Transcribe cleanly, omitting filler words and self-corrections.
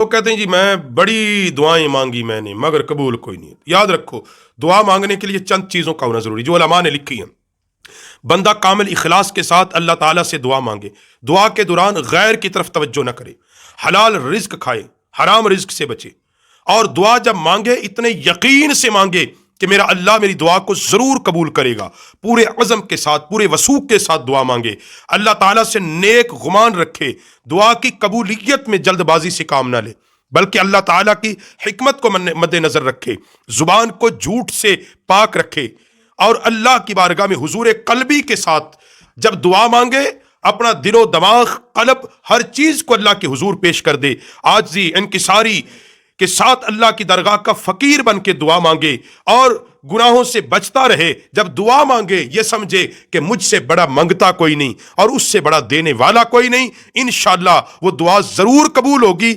वो कहते हैं जी मैं बड़ी दुआएं मांगी मैंने मगर कबूल कोई नहीं। याद रखो, दुआ मांगने के लिए चंद चीज़ों का होना ज़रूरी, जो उलमा ने लिखी हैं। बंदा कामिल इखलास के साथ अल्लाह ताला से दुआ मांगे। दुआ के दौरान गैर की तरफ तवज्जो न करे। हलाल रिज्क खाए, हराम रिज्क से बचे। और दुआ जब मांगे इतने यकीन से मांगे कि मेरा अल्लाह मेरी दुआ को जरूर कबूल करेगा। पूरे अज़म के साथ, पूरे वसूख के साथ दुआ मांगे। अल्लाह ताला से नेक गुमान रखे। दुआ की कबूलियत में जल्दबाजी से काम ना ले, बल्कि अल्लाह ताला की हिकमत को मद्देनजर रखे। जुबान को झूठ से पाक रखे और अल्लाह की बारगाह में हुजूर कल्बी के साथ जब दुआ मांगे, अपना दिलो दिमाग कल्ब हर चीज को अल्लाह के हुजूर पेश कर दे। आजिज़ी इनकिसारी के साथ अल्लाह की दरगाह का फकीर बन के दुआ मांगे और गुनाहों से बचता रहे। जब दुआ मांगे ये समझे कि मुझसे बड़ा मंगता कोई नहीं और उससे बड़ा देने वाला कोई नहीं। इंशाअल्लाह वो दुआ जरूर कबूल होगी